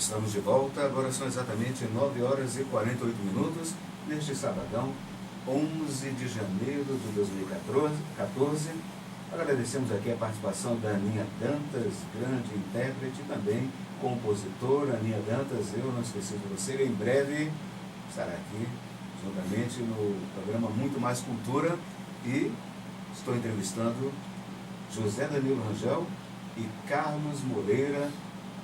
Estamos de volta, agora são exatamente 9 horas e 48 minutos, neste sabadão, 11 de janeiro de 2014. Agradecemos aqui a participação da Aninha Dantas, grande intérprete e também compositora. Aninha Dantas, eu não esqueci de você, em breve estará aqui juntamente no programa Muito Mais Cultura, e estou entrevistando José Danilo Rangel e Carlos Moreira,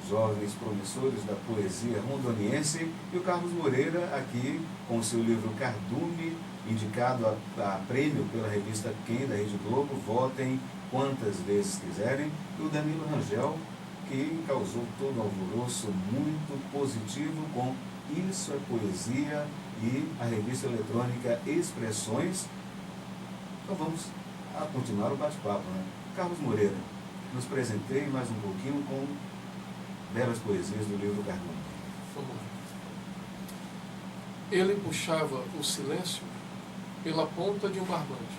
jovens promissores da poesia rondoniense, e o Carlos Moreira aqui com o seu livro Cardume, indicado a prêmio pela revista Quem, da Rede Globo, votem quantas vezes quiserem, e o Danilo Rangel, que causou todo um alvoroço muito positivo com Isso é Poesia e a revista eletrônica Expressões. Então vamos a continuar o bate-papo, né? Carlos Moreira, nos presenteie mais um pouquinho com belas poesias do livro Cardume. Vamos lá. Ele puxava o silêncio pela ponta de um barbante.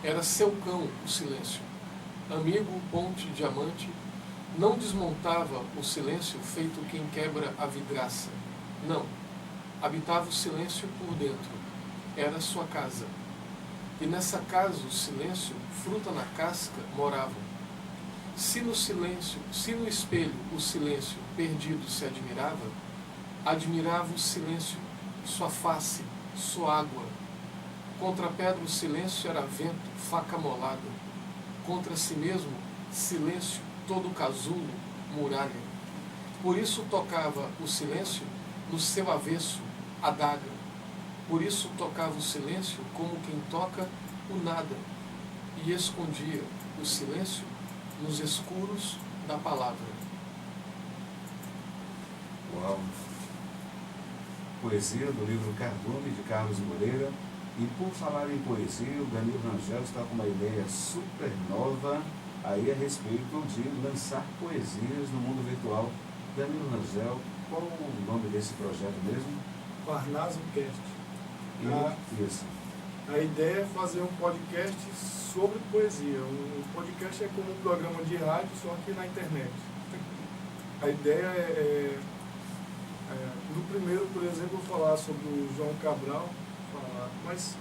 Era seu cão o silêncio, amigo ponte diamante. Não desmontava o silêncio feito quem quebra a vidraça. Não. Habitava o silêncio por dentro. Era sua casa. E nessa casa o silêncio, fruta na casca, moravam. Se no silêncio, se no espelho o silêncio perdido se admirava o silêncio, sua face, sua água. Contra a pedra o silêncio era vento, faca molada. Contra si mesmo, silêncio, todo casulo, muralha. Por isso tocava o silêncio no seu avesso, adaga. Por isso tocava o silêncio como quem toca o nada, e escondia o silêncio nos escuros da palavra. Uau! Poesia do livro Cardume, de Carlos Moreira. E por falar em poesia, o Danilo Rangel está com uma ideia super nova aí a respeito de lançar poesias no mundo virtual. Danilo Rangel, qual o nome desse projeto mesmo? Parnaso Cast. Isso. A ideia é fazer um podcast sobre poesia. O podcast é como um programa de rádio, só que na internet. A ideia no primeiro, por exemplo, eu vou falar sobre o João Cabral, mas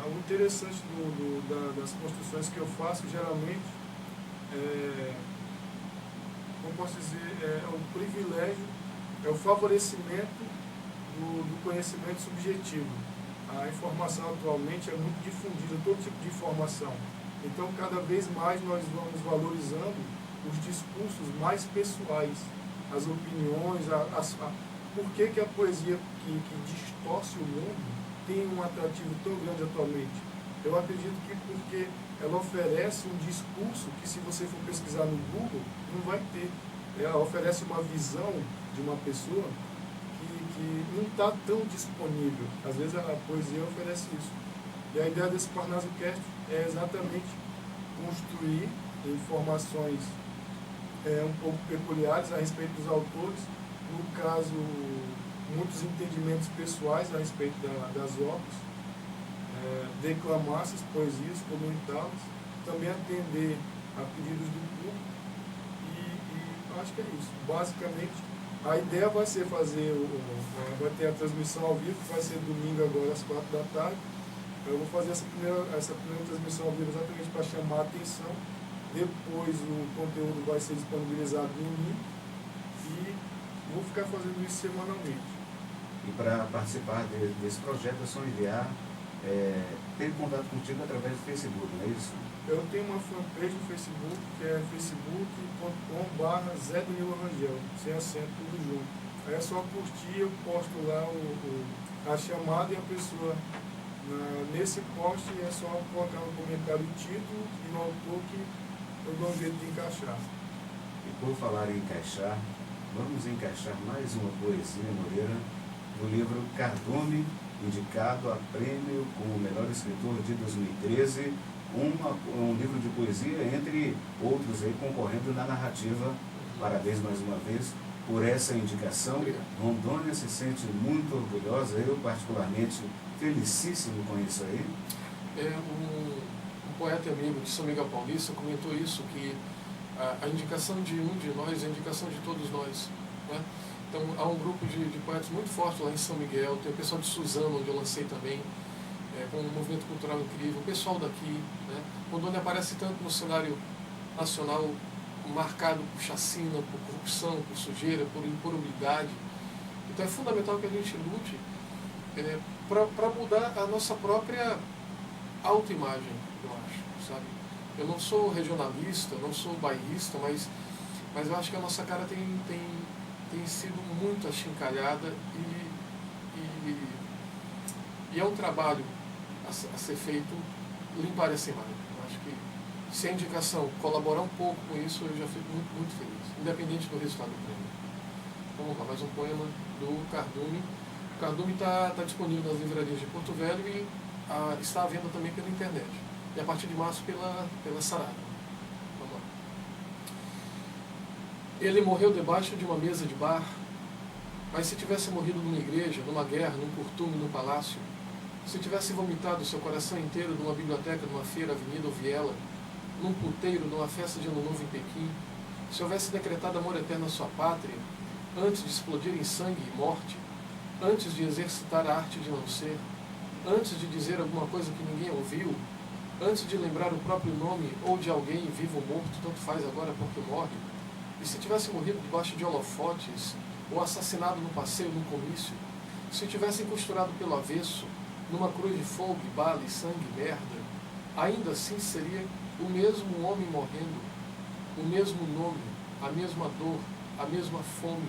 o interessante das construções que eu faço, geralmente, como posso dizer, é o privilégio, é o favorecimento do conhecimento subjetivo. A informação atualmente é muito difundida, todo tipo de informação. Então, cada vez mais nós vamos valorizando os discursos mais pessoais, as opiniões, por que a poesia que distorce o mundo tem um atrativo tão grande atualmente. Eu acredito que porque ela oferece um discurso que, se você for pesquisar no Google, não vai ter. Ela oferece uma visão de uma pessoa que não está tão disponível. Às vezes a poesia oferece isso. E a ideia desse Parnaso Cast é exatamente construir informações um pouco peculiares a respeito dos autores, no caso, muitos entendimentos pessoais a respeito das obras, declamar essas poesias, comentá-las, também atender a pedidos do público, e acho que é isso. Basicamente, a ideia vai ser vai ter a transmissão ao vivo, que vai ser domingo agora às 4 da tarde. Eu vou fazer essa primeira transmissão ao vivo exatamente para chamar a atenção. Depois o conteúdo vai ser disponibilizado no link e vou ficar fazendo isso semanalmente. E para participar desse projeto é só enviar, ter contato contigo através do Facebook, não é isso? Eu tenho uma fanpage no Facebook, que é facebook.com/Zé Danilo Rangel, sem acento, tudo junto. Aí é só curtir, eu posto lá a chamada, e a pessoa, nesse post, é só colocar no comentário o título e no autor, que eu dou um jeito de encaixar. E por falar em encaixar, vamos encaixar mais uma poesia, Moreira, do livro Cardume, indicado a prêmio como melhor escritor de 2013, um livro de poesia, entre outros aí, concorrendo na narrativa. Parabéns mais uma vez por essa indicação. Obrigado. Rondônia se sente muito orgulhosa, eu particularmente felicíssimo com isso aí. Um poeta e amigo de São Miguel Paulista comentou isso, que a indicação de um de nós é a indicação de todos nós. né? Então há um grupo de poetas muito forte lá em São Miguel, tem o pessoal de Suzano, onde eu lancei também, com um movimento cultural incrível, o pessoal daqui, né? Rondônia aparece tanto no cenário nacional, marcado por chacina, por corrupção, por sujeira, por improbidade. Então é fundamental que a gente lute para mudar a nossa própria autoimagem, eu acho, sabe? Eu não sou regionalista, não sou bairrista, mas eu acho que a nossa cara tem sido muito achincalhada e é um trabalho a ser feito limpar essa imagem. Eu acho que se a indicação colaborar um pouco com isso, eu já fico muito, muito feliz, independente do resultado do prêmio. Vamos lá, mais um poema do Cardume. O Cardume está disponível nas livrarias de Porto Velho e está à venda também pela internet. E a partir de março pela Saraiva. Vamos lá. Ele morreu debaixo de uma mesa de bar, mas se tivesse morrido numa igreja, numa guerra, num curtume, num palácio, se tivesse vomitado seu coração inteiro numa biblioteca, numa feira, avenida ou viela, num puteiro, numa festa de ano novo em Pequim, se houvesse decretado amor eterno à sua pátria, antes de explodir em sangue e morte, antes de exercitar a arte de não ser, antes de dizer alguma coisa que ninguém ouviu, antes de lembrar o próprio nome ou de alguém vivo ou morto, tanto faz agora porque morre, e se tivesse morrido debaixo de holofotes, ou assassinado no passeio, num comício, se tivessem costurado pelo avesso, numa cruz de fogo, bala e sangue e merda, ainda assim seria o mesmo homem morrendo, o mesmo nome, a mesma dor, a mesma fome,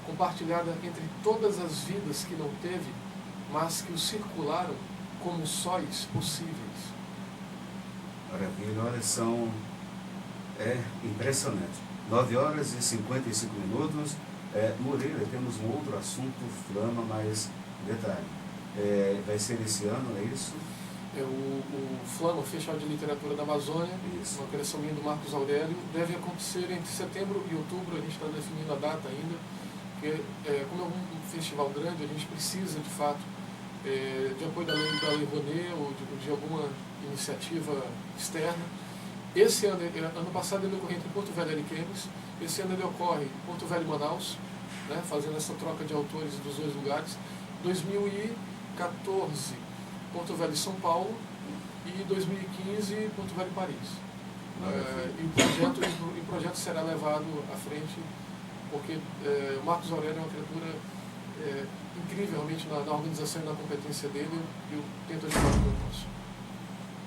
compartilhada entre todas as vidas que não teve, mas que o circularam como sóis possíveis. Maravilha, olha, é impressionante. 9 horas e 55 minutos. Moreira, temos um outro assunto, Flama, mas detalhe, vai ser esse ano, é isso? O Flama, Festival de Literatura da Amazônia, isso. Uma criação minha do Marcos Aurélio, deve acontecer entre setembro e outubro, a gente está definindo a data ainda, porque como é um festival grande, a gente precisa, de fato, de apoio da Lei Rouanet ou de alguma iniciativa externa. Esse ano passado ele ocorreu entre Porto Velho e Ariquemes, esse ano ele ocorre em Porto Velho e Manaus, né, fazendo essa troca de autores dos dois lugares. 2014, Porto Velho e São Paulo, e 2015, Porto Velho e Paris. E o projeto será levado à frente, porque o Marcos Aurélio é uma criatura incrível realmente na organização e na competência dele, e eu tento ajudar o que eu posso.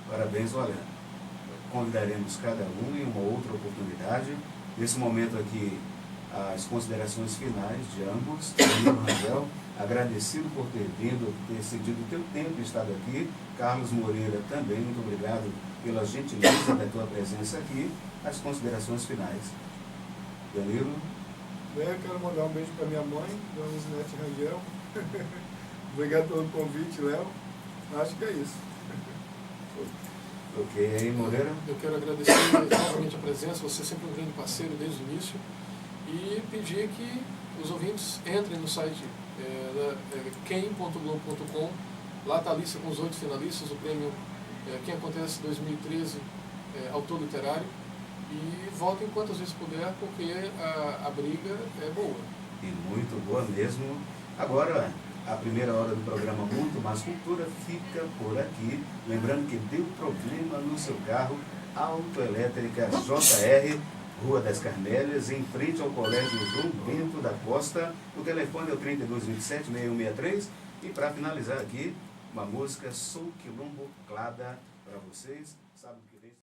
Parabéns, olha, convidaremos cada um em uma outra oportunidade. Nesse momento aqui, as considerações finais de ambos. Rangel, agradecido por ter vindo, por ter cedido o teu tempo e estado aqui. Carlos Moreira também, muito obrigado pela gentileza da tua presença aqui. As considerações finais. Danilo? Eu quero mandar um beijo para minha mãe, Dona Isinete Rangel. Obrigado pelo convite, Léo. Acho que é isso. Ok, aí Moreira? Eu quero agradecer novamente a presença, você é sempre um grande parceiro desde o início, e pedir que os ouvintes entrem no site quem.globo.com, lá está a lista com os 8 finalistas, o prêmio Quem Acontece 2013, autor literário, e votem quantas vezes puder, porque a briga é boa. E muito boa mesmo. Agora, a primeira hora do programa Muito Mais Cultura fica por aqui. Lembrando que deu problema no seu carro, Autoelétrica JR, Rua das Carmélias, em frente ao Colégio João Bento da Costa. O telefone é o 3227-6163. E para finalizar aqui, uma música Sou Quilombo Clada para vocês. Sábado que vem.